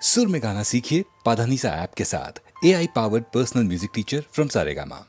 सुर में गाना सीखिए पाधानीसा ऐप के साथ। AI powered personal music teacher from Saregama.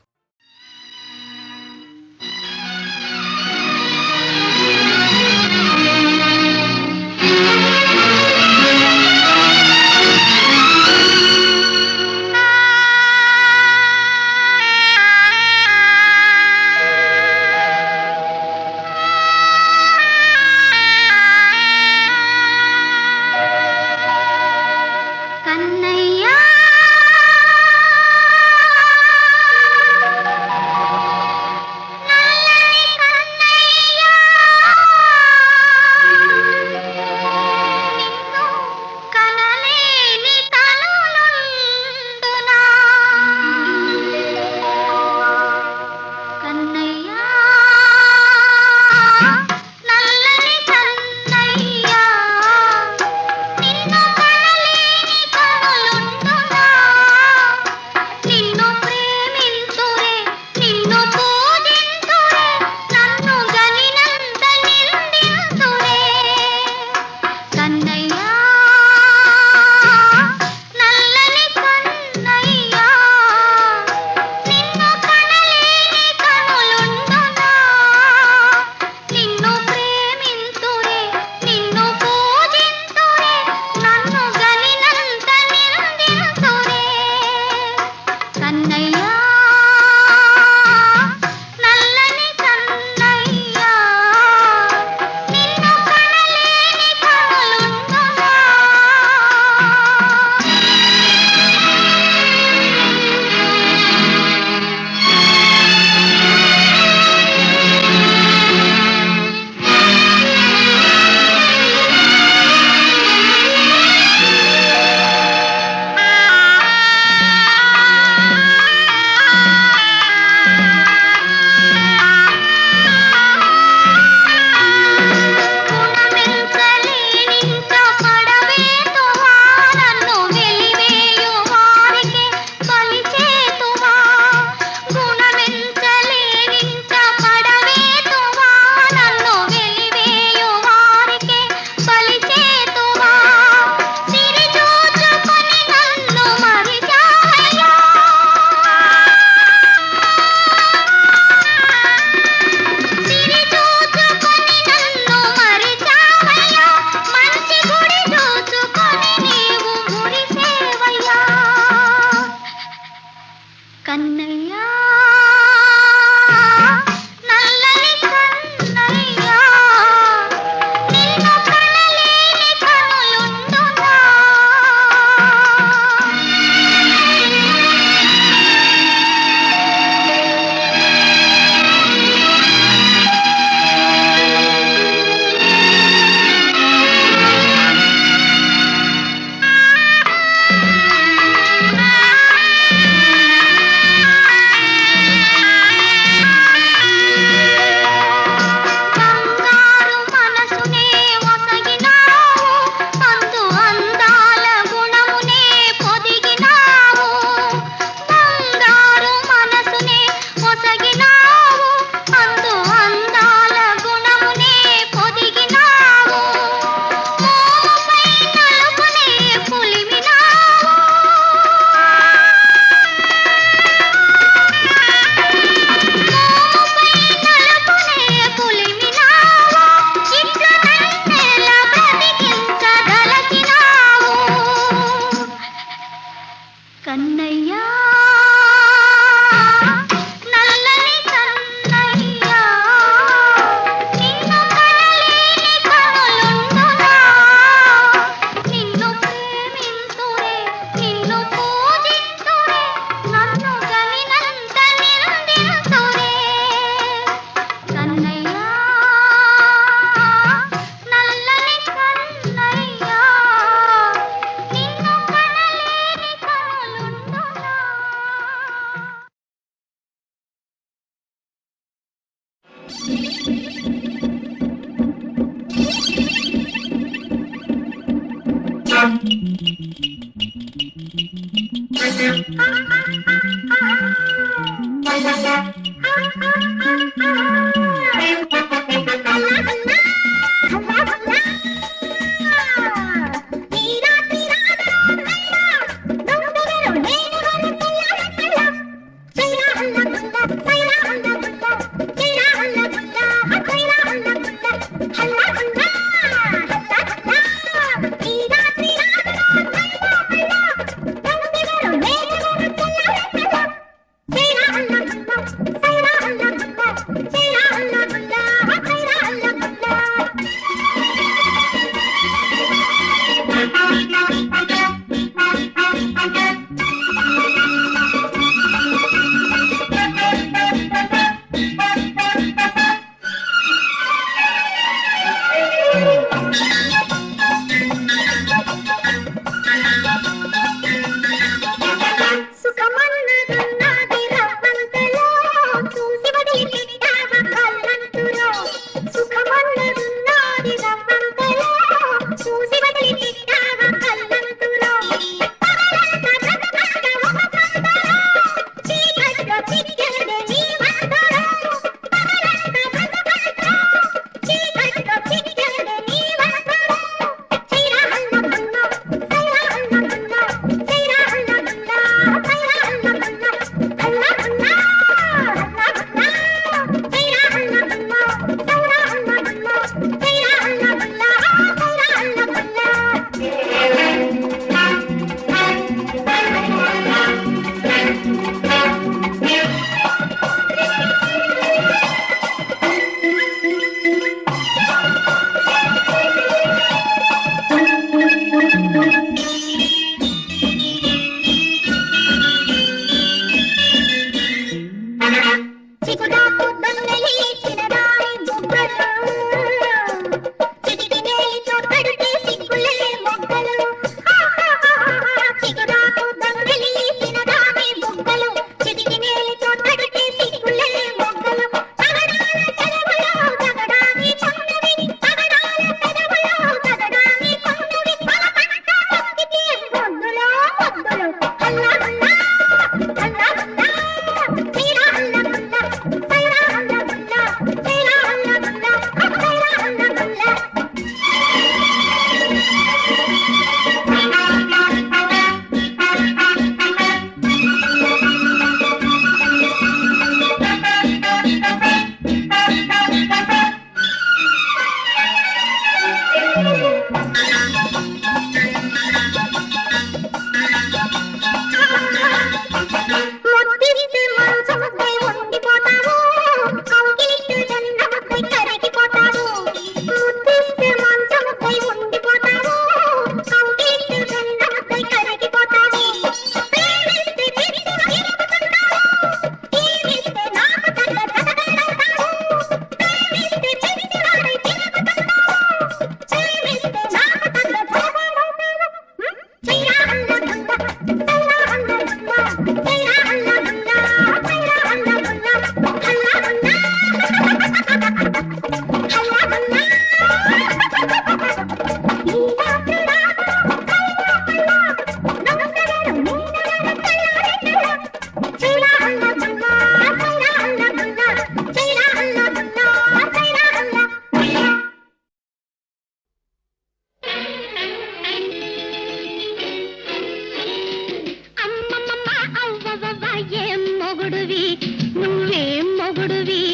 మొగుడువి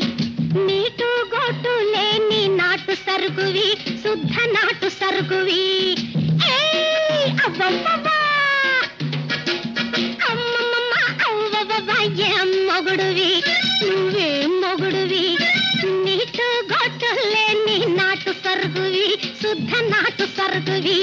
నీటు గోటు లేని నాటు సరుకువి శుద్ధ నాటు సరుకువి అమ్మమ్మ అవ్వవ్వ ఏం మొగుడువి నువ్వేం మొగుడువి నీటు గోటు లేని నాటు సరుకువి శుద్ధ నాటు సరుకువి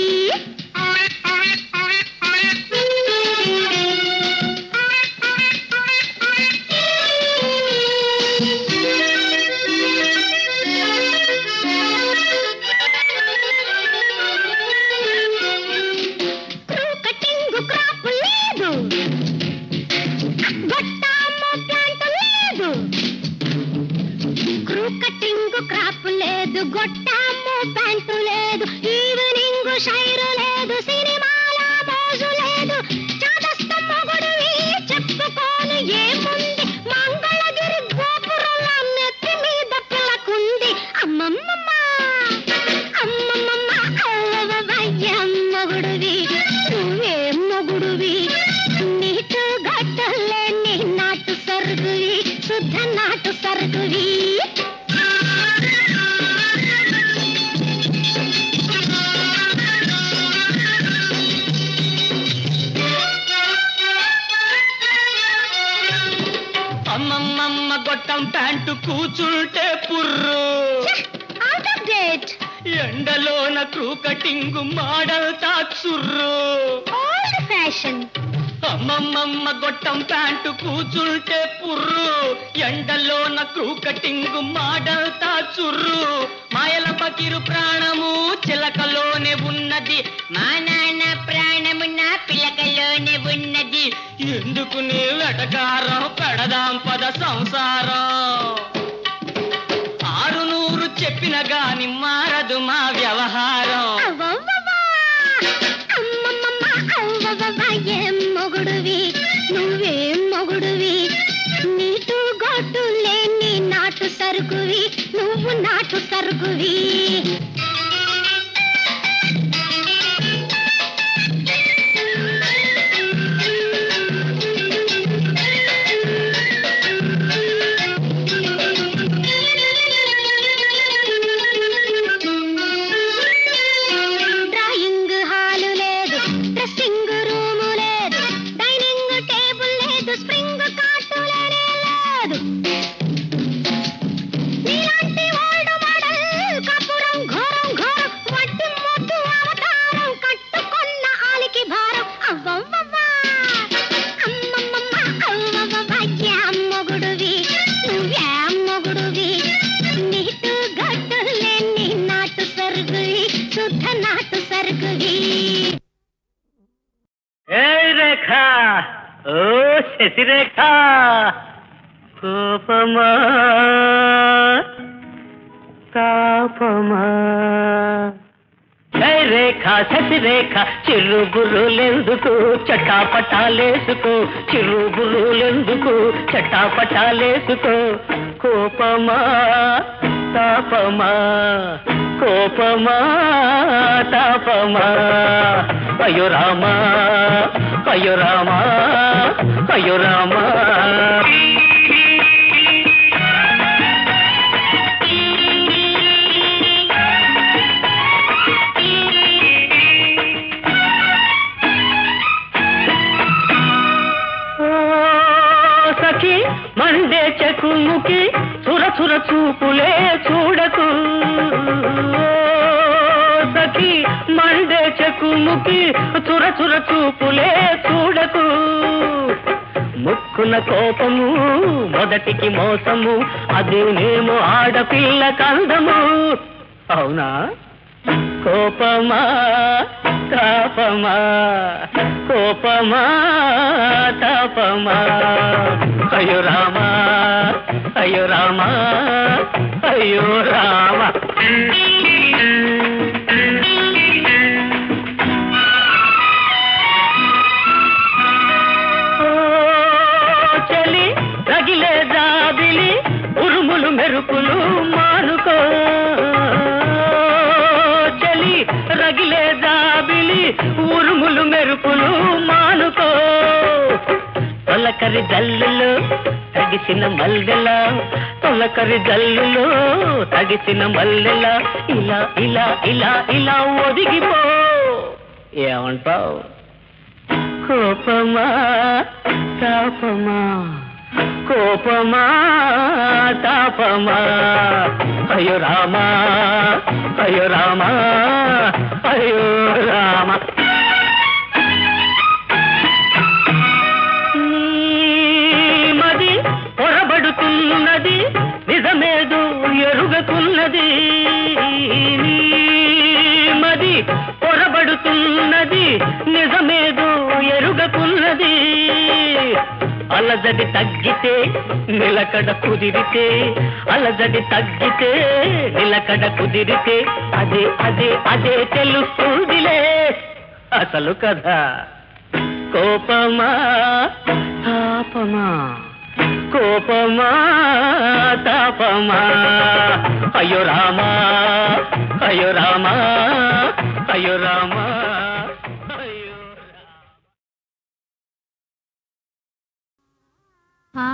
గొట్టాము ప్యాంటు లేదు ఈవినింగ్ షైరు లేదు సినిమాల మోజు లేదు చాదస్తం మొగుడువి చెప్పుకోను ఏముంది మంగళగిరి గోపురంలో నెత్తి మీద పిల్లకుంది అమ్మమ్మ అమ్మమ్మ అవ్వవ్వ మొగుడువి నువ్వేం మొగుడువి నీటు గట్టలేని నాటు సరుకువి శుద్ధ నాటు సరుకువి అమ్మమ్మ గొట్టం ప్యాంటు కూచుంటే పుర్రు ఎండలోన క్రూ కటింగ్ మోడల్ చుర్రు ఓల్డ్ ఫ్యాషన్ అమ్మమ్మ గొట్టం ప్యాంటు కూచుంటే పుర్రు ఎండలోన క్రూ కటింగ్ మోడల్ చుర్రు మాయల పకిరు ప్రాణము చిలకలోనే ఉన్నది మా నాన్న ప్రాణము నా పిలకలోనే ఉన్నది ఎందుకు నీ వెటకారం పెడదాం పద సంసారం 600 చెప్పిన గాని మారదు మా వ్యవహారం ఏం మొగుడువి నువ్వేం మొగుడువి నీటు గొట్టు లేని నాటు సరుకువి నువ్వు నాటు సరుకువి శశిరేఖ కోపమా తాపమా రేఖ శశిరేఖ చిరుగురులెందుకు చటాపటాలేసుకో చిరుగురులెందుకు చటాపటాలేసుకో కోపమా తాపమా కోపమా తాపమా అయ్యో రామా అయ్యో రామా అయ్యో రామా సఖి మండే చెకుముకి చురచుర చూపులే చూడకు సఖి మండే చెకుముకి చురచుర చూపులే చూడకు ముక్కున కోపము మొదటికి మోసము అదేనేమో ఆడపిల్ల కందము అవునా కోపమా తాపమా కోపమా తాపమా అయ్యో రామా అయ్యో రామా అయ్యో రామా చలి రగిలే జాబిలి ఉరుములు మెరుపులు మానుకో చలి రగిలే జాబిలి ఉరుములు మెరుపులు మానుకో తొలకరి జల్లులో తగిసిన మల్లెల తొలకరి జల్లులో తగిసిన మల్లెల ఇలా ఇలా ఇలా ఇలా ఒదిగిపో ఏమంటావు కోపమా తాపమా కోపమా తాపమా అయ్యో రామా అయ్యో రామా అయ్యో రామ మది పొరబడుతున్నది నిజమేదు ఎరుగకున్నది మది పొరబడుతున్నది నిజమేదు ఎరుగకున్నది అలజడి తగ్గితే నిలకడ కుదిరితే అలజడి తగ్గితే నిలకడ కుదిరితే అదే అదే అదే తెలుస్తుందిలే అసలు కదా కోపమా తాపమా కోపమా తాపమా అయ్యో రామా అయ్యో రామా అయ్యో రామా ఆ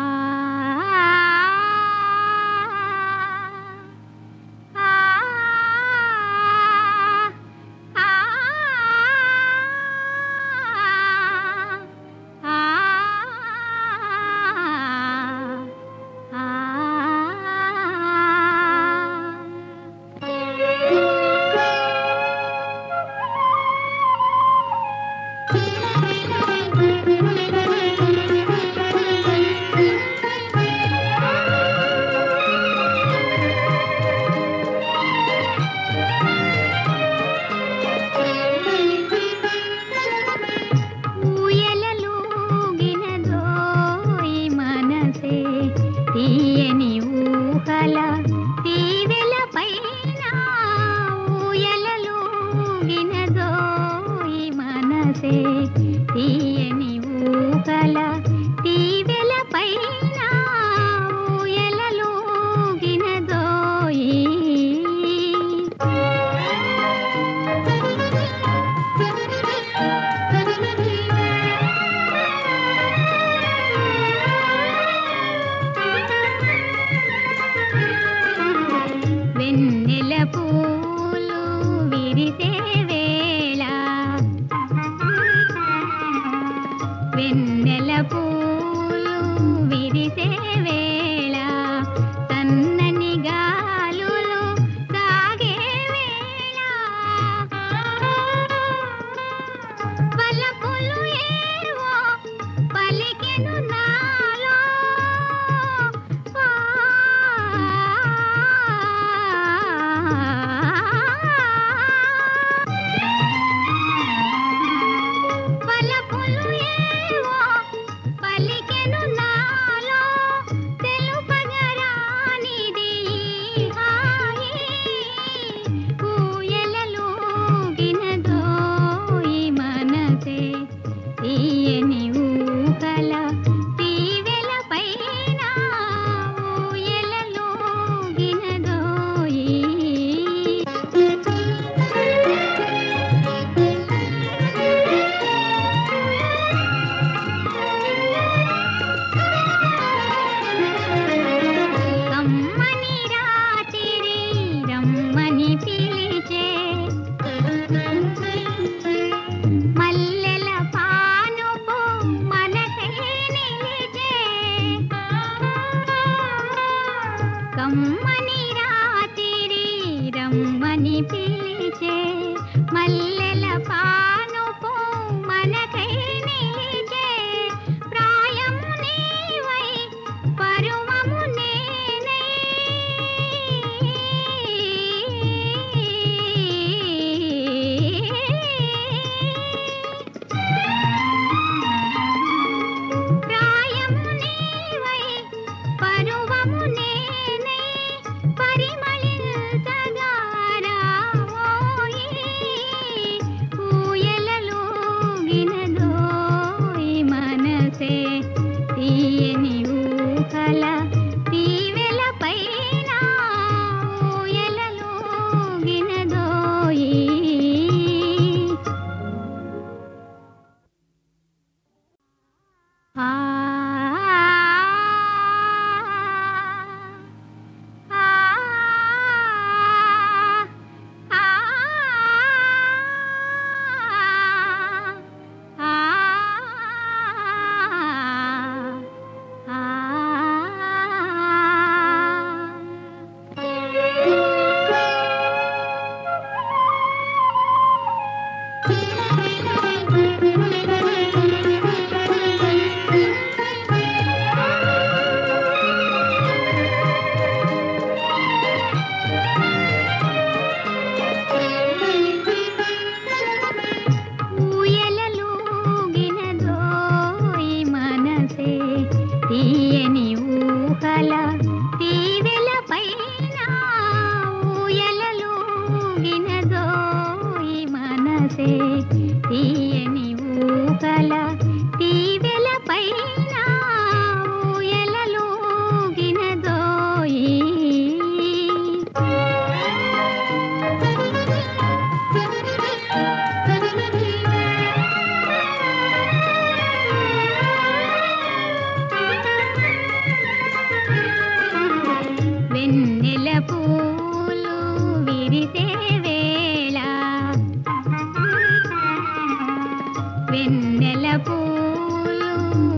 వెన్నెల పూలు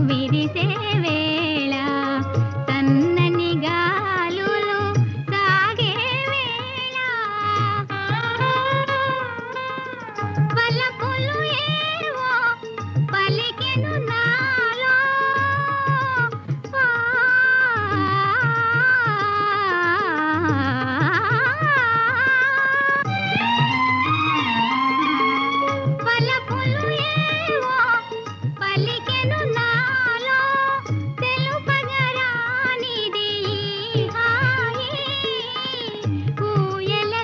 విరిసే వేళ సన్నని గాలులు సాగే వేళ పలకులు ఏవో పలికెను నాలో పలకులు ఏవో పలికెను నాలో తెలుపగరానిది ఈ హాయి ఊయలలూగినదో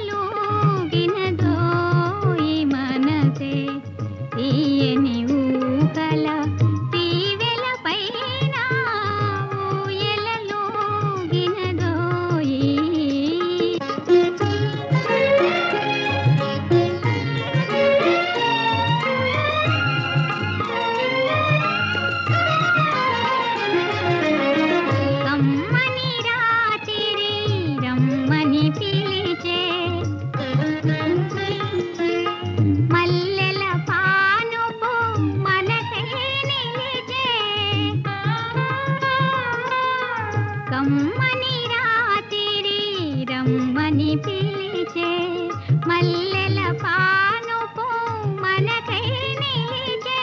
ఈ మనసే తీయని ఊహల తీవెల పైన ఊయలలూగినదో కమ్మని రాత్రి రమ్మని పిలిచే మల్లెల పానుపు మనకై నిలిచే కమ్మని రాత్రి రమ్మని పిలిచే మల్లెల పానుపు మనకై నిలిచే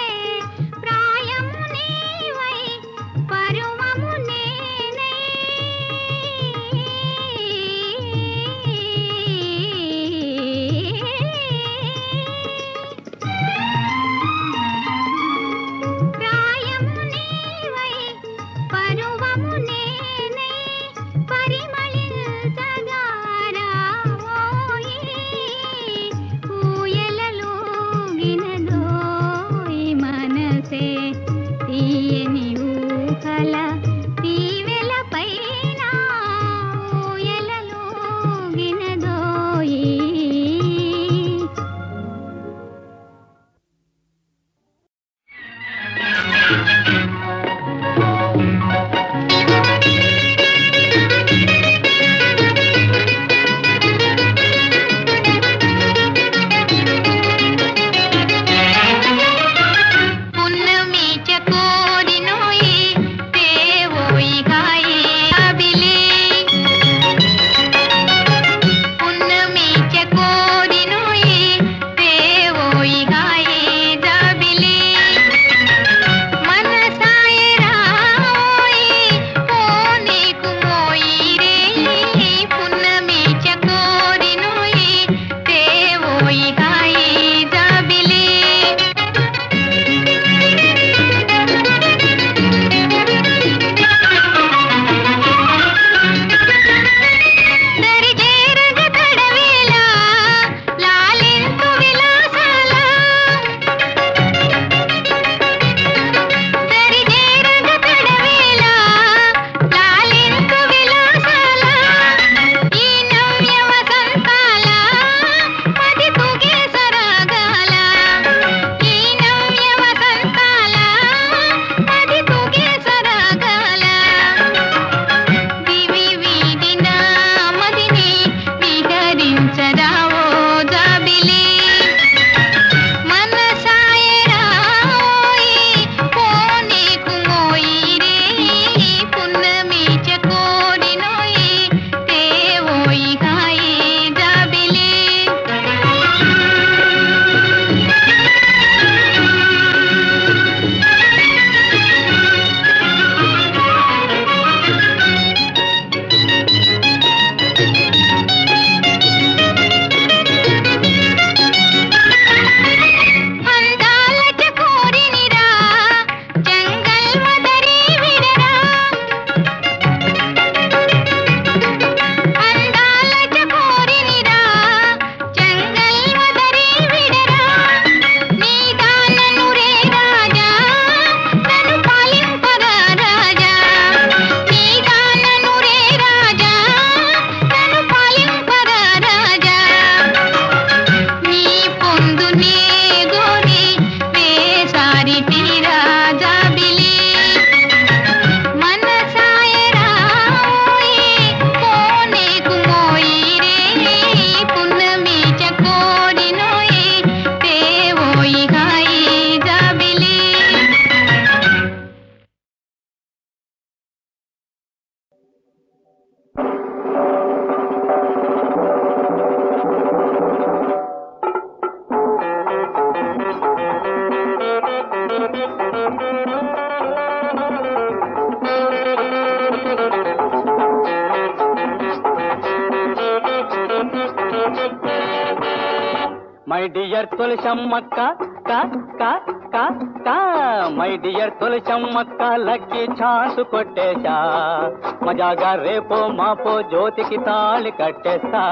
ప్రాయము నీవై పరువము నేనై ప్రాయము నీవై పరువము నేనై పరిమళించగా రావోయి ఊయలలూగినదో ఈ మనసే తీయని ఊహల తీవెల పైన ఊయలలూగినదో పున్నమి చకోరినోయి దేవోయి గాయి అబిలి పున్నమి చకోరినోయి దేవోయి గాయి దబిలి మనసా మై డియర్ తులసమ్మక్క కా కా కా కా మై డియర్ తులసమ్మక్క లక్కీ ఛాన్స్ కొట్టేశా మజాగా రేపో మాపో జ్యోతికి తాళి కట్టేస్తా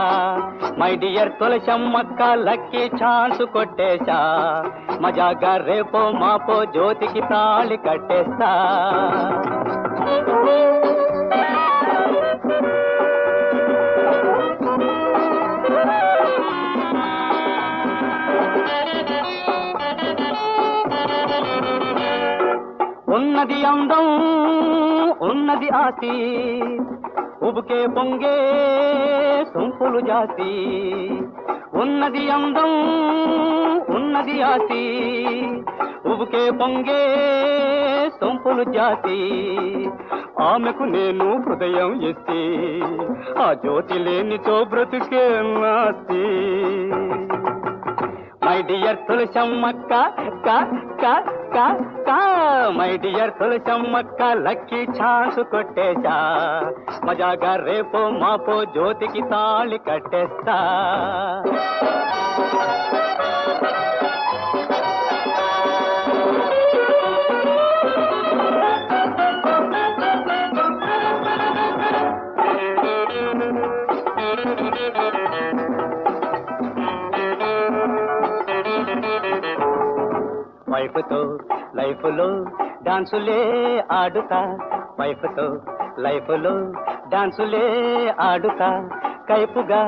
మై డియర్ తులసమ్మక్క లక్కీ ఛాన్స్ కొట్టేశా మజాగా రేపో మాపో జ్యోతికి తాళి కట్టేస్తా ఉన్నది అందం ఉన్నది ఆసి ఉబుకే పొంగే సొంపులు జాతి ఉన్నది అందం ఉన్నది ఆసి ఉబుకే పొంగే సొంపులు జాతి ఆమెకు నేను హృదయం ఇస్తే ఆ జ్యోతి లేనితో బ్రతుకే నాస్తి మై డియర్ తులసమ్మక్క కా కా కా కా మై డియర్ తులసమ్మక్క లక్కీ ఛాన్స్ కొట్టేశా మజాగా రేపో మాపో జ్యోతికి తాళి కట్టేస్తా వైఫ్తో లైఫ్లో డాన్సులే ఆడుతా వైఫ్తో లైఫ్లో డాన్సులే ఆడుతా కైపుగా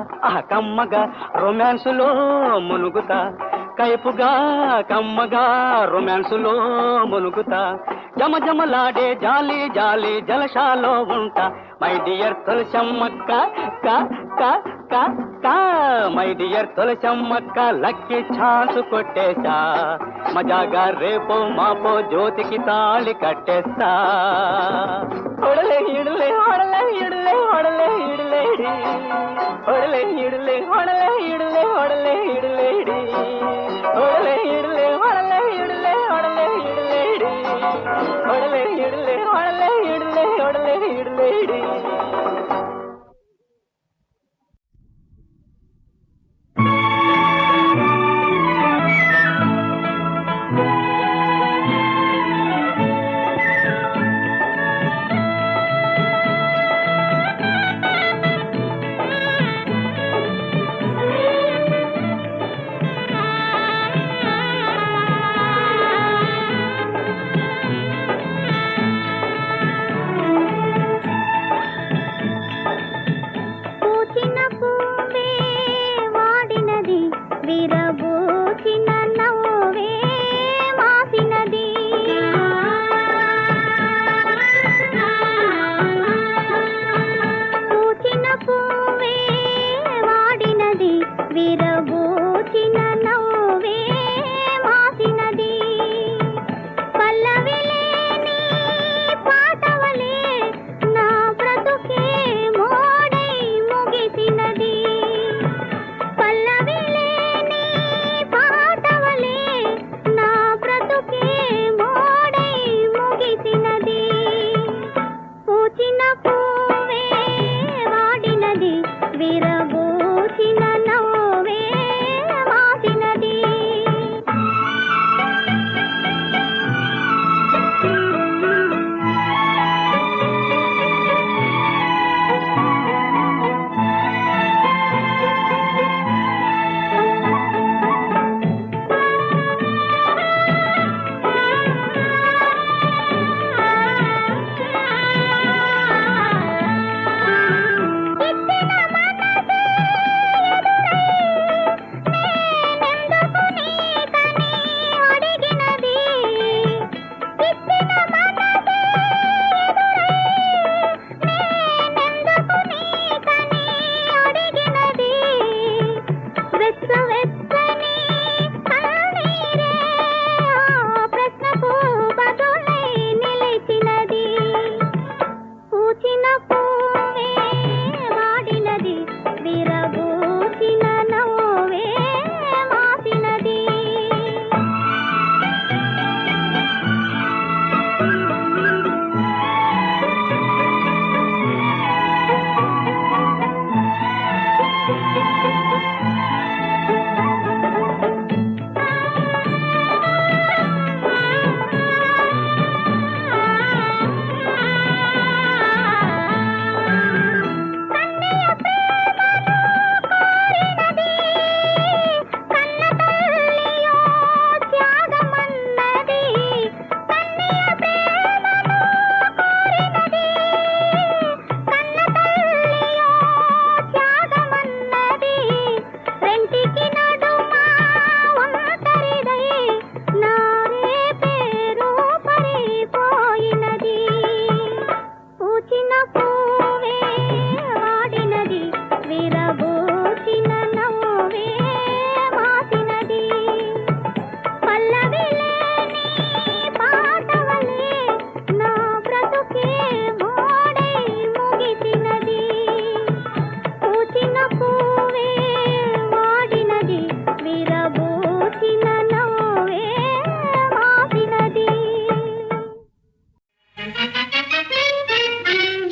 కమ్మగా రొమాన్సులో మునుగుతా కైపుగా కమ్మగా రొమాన్సులో మునుగుతా జమజమలాడే జాలి జాలి జలశాలో ఉంటా మై డియర్ తులసమ్మక్క కా కా కా కా మై డియర్ తులసమ్మక్క లక్కీ ఛాన్స్ కొట్టేశా మజాగా రేపో మాపో జ్యోతికి తాళి కట్టేస్తా ఒడలే ఇడలే ఒడలే ఇడలే ఒడలే ఇడలేడి ఒడలే ఇడలే ఒడలే ఇడలే ఒడలే ఇడలేడి ఒడలే ఇడలే ఒడలే ఇడలే ఒడలే ఇడలేడి ఒడలే ఇడలే ఒడలే ఇడలే ఒడలే ఇడలేడి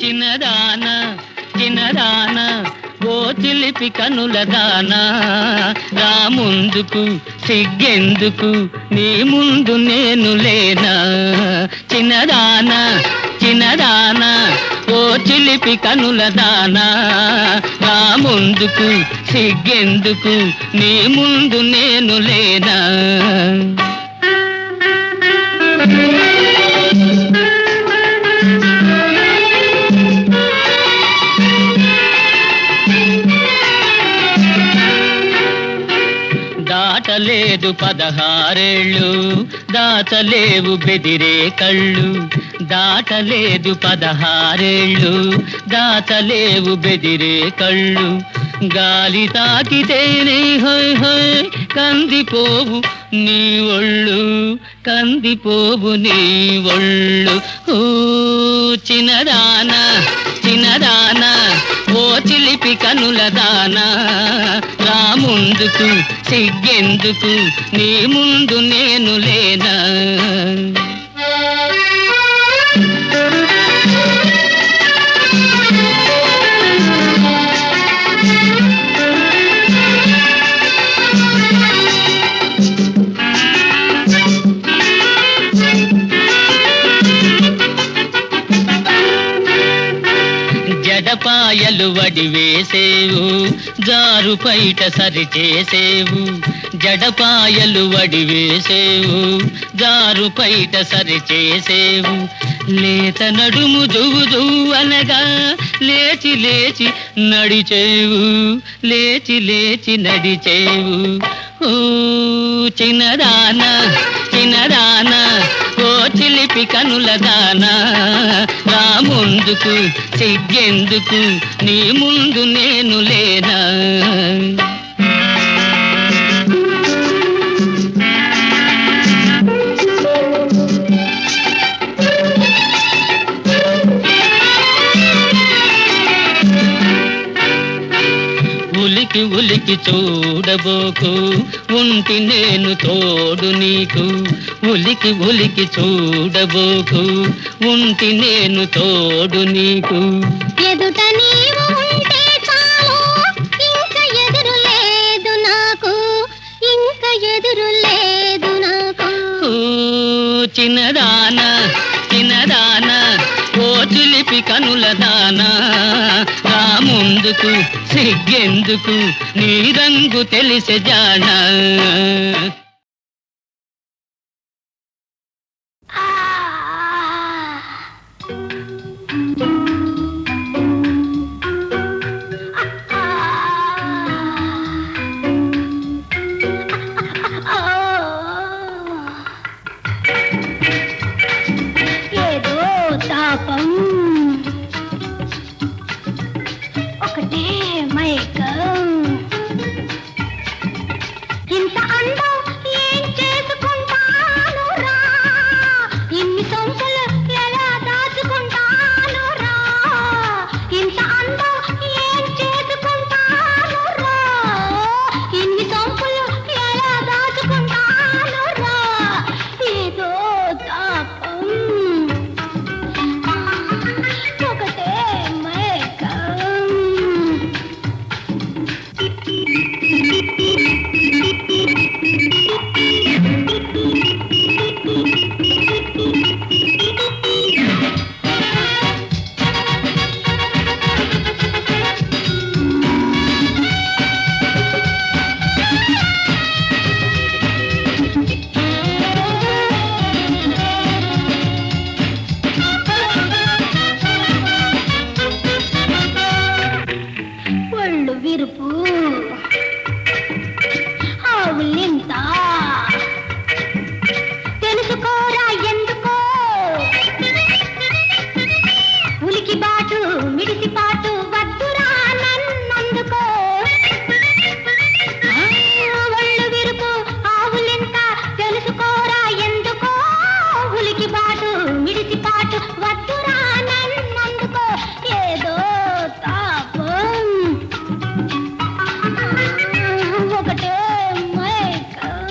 చిన్నదాన చిన్నదాన ఓ చిలిపి కనుల దానా రా ముందుకు సిగ్గెందుకు నీ ముందు నేను లేనా చిన్నదాన చిన్నదాన ఓ చిలిపి కనుల దానా రా ముందుకు సిగ్గెందుకు నీ ముందు నేను లేనా దాటలేదు 16 ఏళ్ళు దాచలేవు బెదిరే కళ్ళు దాటలేదు 16 ఏళ్ళు దాచలేవు బెదిరే కళ్ళు గాలి తాకితేనే హోయ్ హోయ్ కందిపోవు నీ ఒళ్ళు కందిపోవు నీ ఒళ్ళు ఓ చిన్నదాన చిన్నదాన ఓ చిలిపి కనుల దానా రా ముందుకు సిగ్గెందుకు నీ ముందు నేను లేనా జడపాయలు వడివేసేవు జారు పైట సరిచేసేవు జడపాయలు వడివేసేవు జారు పైట సరిచేసేవు లేత నడుము జువు అనగా లేచి లేచి నడిచేవు లేచి లేచి నడిచేవు ఓ చిన్నదాన చిన్నదాన ఓ చిలిపి కనుల దానా రా ముందుకు సిగ్గెందుకు నీ ముందు నేను లేనా ఉలికి ఉలికి చూడబోకు ఉంటి నేను తోడు నీకు ఉలికి ఉలికి చూడబోకు ఉంటి నేను తోడు నీకు ఎదుట నీవు ఉంటే చాలు ఇంక ఎదురు లేదు నాకు ఇంక ఎదురు లేదు నాకు ఓ చిన్నదాన చిన్నదాన ఓ చిలిపి కనుల దానా రా ముందుకు సిగ్గెందుకు నీ రంగు తెలిసే జానా ఏదో తాపం ఒకటే మైకం ఇంత అందం ఏం చేసుకుంటాను రా ఇన్ని సొంపులు ఎలా దాచుకుంటాను రా ఇంత అందం ఏం చేసుకుంటాను రా ఇన్ని సొంపులు ఎలా దాచుకుంటాను రా ఏదో తాపం ఒకటే మైకం ఒళ్ళు విరుపు ఆవులింత తెలుసుకోరా ఎందుకో ఉలికి బాటు మిడిసి పాటు వద్దురా నన్నందుకో ఒళ్ళు విరుపు ఆవులింత తెలుసుకోరా ఎందుకో ఉలికి బాటు మిడిసి పాటు వద్దురా నన్నందుకో ఏదో తాపం ఒకటే మైకం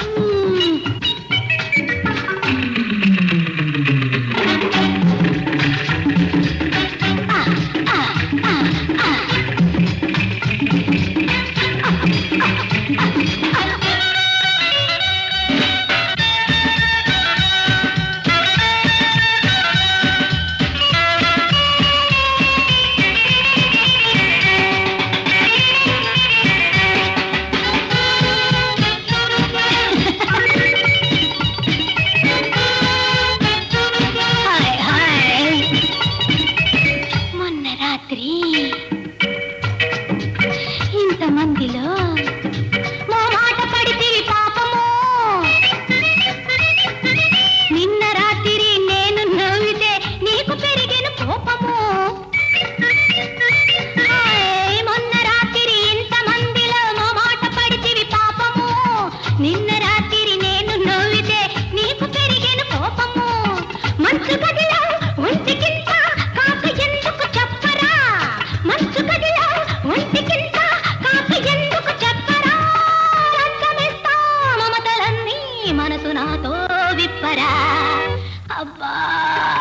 ఆ